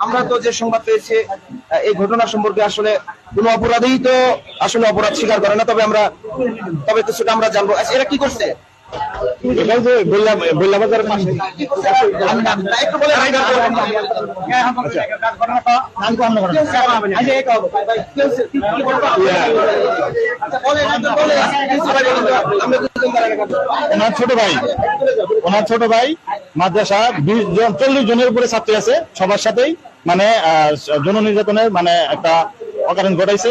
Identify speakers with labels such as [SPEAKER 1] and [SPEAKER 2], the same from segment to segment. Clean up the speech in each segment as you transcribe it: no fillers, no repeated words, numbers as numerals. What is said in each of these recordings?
[SPEAKER 1] আমরা তো যে সংবাদ পেয়েছি এই ঘটনা সম্পর্কে আসলে কোনো অপরাধী তো আসলে অপরাধ স্বীকার করে না, তবে কিছুটা আমরা জানবো। আচ্ছা, এরা কি করছে?
[SPEAKER 2] এটা যে বললা বাজারের পাশে
[SPEAKER 1] একটু বলে
[SPEAKER 2] ওনার ছোট ভাই মাদ্রাসা 40 জনের উপরে ছাত্রী আছে, সবার সাথেই মানে যৌন নির্যাতনের মানে একটা অকারণ ঘটাইছে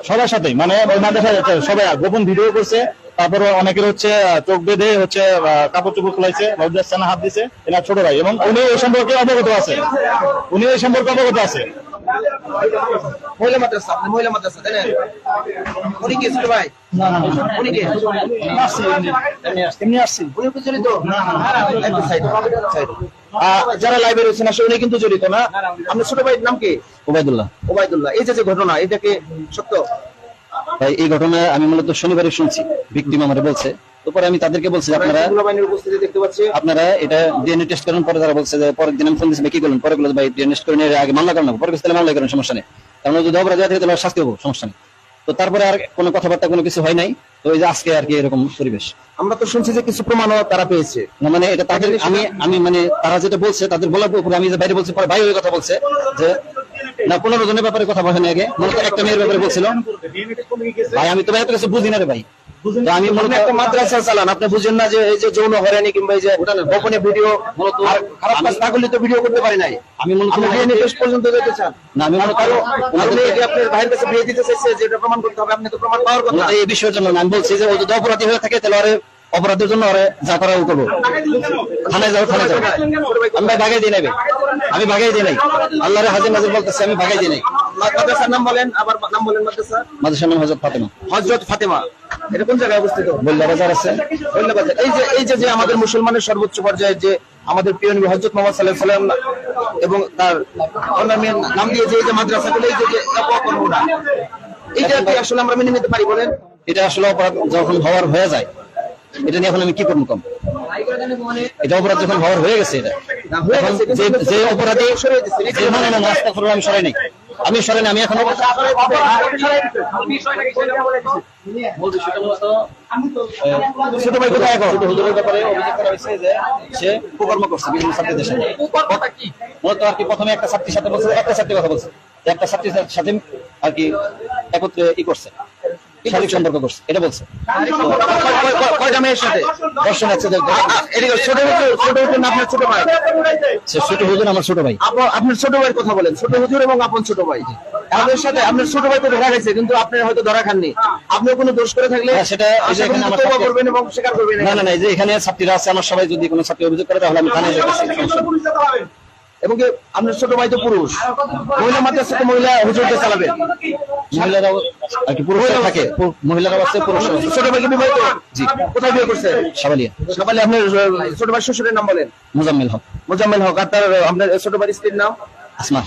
[SPEAKER 2] সবার সাথেই, মানে ওই মাদ্রাসায় সবাই গোপন ভিডিও করছে। তারপরে অনেকের হচ্ছে চোখ বেঁধে হচ্ছে কাপড় চোপড় খোলাইছে, লজ্জাস্থানে হাত দিছে এনার ছোট ভাই, এবং উনি এই সম্পর্কে অবগত আছে।
[SPEAKER 1] মহিলা মাদ্রাসা, মহিলা মাদ্রাসা তাই না? উনি কি ছোট ভাই? উনি কি উনি কি জড়িত? যারা লাইভে রয়েছেন আসলে উনি কিন্তু জড়িত না। আপনার ছোট ভাইয়ের নাম কি?
[SPEAKER 3] ওবায়দুল্লাহ।
[SPEAKER 1] ওবায়দুল্লাহ। এই যে ঘটনা, এটা কি সত্য?
[SPEAKER 3] ভাই এই ঘটনা আমি মূলত শনিবারে শুনছি, ভিকটিম আমারে বলছে। তারপরে আমি তাদেরকে বলছি আপনারা এটা ডিএনএ টেস্ট করেন। পরে তারা বলছে যে পরের দিন আমি ফোন দিচ্ছি, কি করলেন? পরে বললো ভাই ডিএনএ টেস্ট করেন, আগে মামলা করেন, পরে তাহলে মামলা করেন, সমস্যা নেই, কারণ যদি অপরাধ হয় তাহলে শাস্তি হবো, সমস্যা নেই। তো তারপরে আর কোনো কথাবার্তা কোনো কিছু হয় নাই। তো এই যে আজকে আর কি এরকম পরিবেশ।
[SPEAKER 1] আমরা তো শুনছি যে কিছু প্রমাণও তারা পেয়েছে।
[SPEAKER 3] না মানে এটা তাদের আমি মানে তারা যেটা বলছে তাদের বলার উপরে আমি যে বাইরে বলছি, পরে ভাই ওই কথা বলছে যে না 15 জনের ব্যাপারে কথা বলেন আগে, মূলত একটা মেয়ের ব্যাপারে বলছিল। ভাই আমি তো ভাই এত কিছু বুঝি না রে ভাই।
[SPEAKER 1] আমি মূলত একটা মাদ্রাসা চালান, আপনি বুঝেন না যে এই যে যৌন হয়রানি কিংবা এই যে গোপনে ভিডিও, মূলত খারাপ কাজ না করলে তো ভিডিও করতে পারি নাই। আমি মূলত ডিএনএ টেস্ট পর্যন্ত যেতে চান
[SPEAKER 3] না, আমি মূলত
[SPEAKER 1] আপনার ভাইয়ের কাছে বিয়ে দিতে চাইছে যে এটা প্রমাণ করতে হবে, আপনি তো প্রমাণ পাওয়ার কথা।
[SPEAKER 3] এই বিষয়ের জন্য আমি বলছি যে ও যদি অপরাধী হয়ে থাকে তাহলে আরে অপরাধের জন্য আরে যা করা করবো, থানায় যাও। আমি ভাগাই দিয়ে নেবে, আমি ভাগাই দিয়ে নাই, আল্লাহর হাজির নাজির বলতেছে, আমি ভাগাই দিয়ে নাই।
[SPEAKER 1] মাদ্রাসার নাম বলেন, আবার নাম বলেন।
[SPEAKER 3] মাদ্রাসার নাম হযরত ফাতেমা।
[SPEAKER 1] হযরত ফাতেমা এটা কোন জায়গায় অবস্থিত?
[SPEAKER 3] বললা বাজার আছে।
[SPEAKER 1] বললা বাজার। এই যে আমাদের মুসলমানের সর্বোচ্চ পর্যায়ে যে আমাদের প্রিয় নবী হযরত মুহাম্মদ সাল্লাল্লাহু আলাইহি ওয়াসাল্লাম এবং তার অন্যান্য নাম দিয়ে যে মাদ্রাসাগুলো, এই যে অপকর্মটা, এটা কি আসলে আমরা মেনে নিতে পারি বলেন?
[SPEAKER 3] এটা আসলে অপরাধ যখন হওয়ার হয়ে যায়, এটা নিয়ে এখন আমি কি করবো কম? এটা অপরাধ যখন হওয়ার হয়ে গেছে, এটা যে অপরাধী আমি সরাই নাই, আমি সরাই নাই, আমি এখন ছোট ভাই কোথায় এখন হুজুরের ব্যাপারে অভিযোগ করা হয়েছে যে সে কুকর্ম করছে বিভিন্ন ছাত্রীদের সাথে। মূলত আর কি প্রথমে একটা ছাত্রীর সাথে বলছে, একটা ছাত্রীর কথা বলছে, একটা ছাত্রীর সাথে আর কি একত্রে করছে, শারীরিক সম্পর্ক করছে, এটা বলছে।
[SPEAKER 1] কয়টা মেয়ের সাথে?
[SPEAKER 3] দর্শন আছে।
[SPEAKER 1] ছোট হুজুর না আপনার ছোট ভাই?
[SPEAKER 3] ছোট হুজুর আমার ছোট ভাই।
[SPEAKER 1] আপনার ছোট ভাইয়ের কথা বলেন, ছোট হুজুর এবং আপন ছোট ভাই। আপনার সাথে আপনার ছোট ভাই তো ধরা গেছে, কিন্তু আপনি হয়তো ধরা খাননি। আপনিও কোনো দোষ করে থাকলে
[SPEAKER 3] সেটা
[SPEAKER 1] করবেন এবং স্বীকার করবেন।
[SPEAKER 3] না, যে এখানে ছাত্রীরা আছে আমার, সবাই যদি কোনো ছাত্রী অভিযোগ করে তাহলে আমি থানায় যাচ্ছি।
[SPEAKER 1] এবং আপনার ছোট ভাই তো পুরুষ, মহিলা মাদ্রাসা তো মহিলা হুজুরকে চালাবেন,
[SPEAKER 3] মহিলারাও আর কি পুরুষ থাকে, মহিলারাও আছে, পুরুষ।
[SPEAKER 1] ছোট ভাইকে বিবাহিত?
[SPEAKER 3] জি।
[SPEAKER 1] কোথায় বিয়ে করছে?
[SPEAKER 3] সাবালিয়া।
[SPEAKER 1] সাবালিয়া। আপনার ছোট ভাই শ্বশুরের নাম বলেন?
[SPEAKER 3] মোজাম্মেল হক।
[SPEAKER 1] মোজাম্মেল হক। আর তার আপনার ছোট ভাই স্ত্রীর নাম?
[SPEAKER 3] আসমা।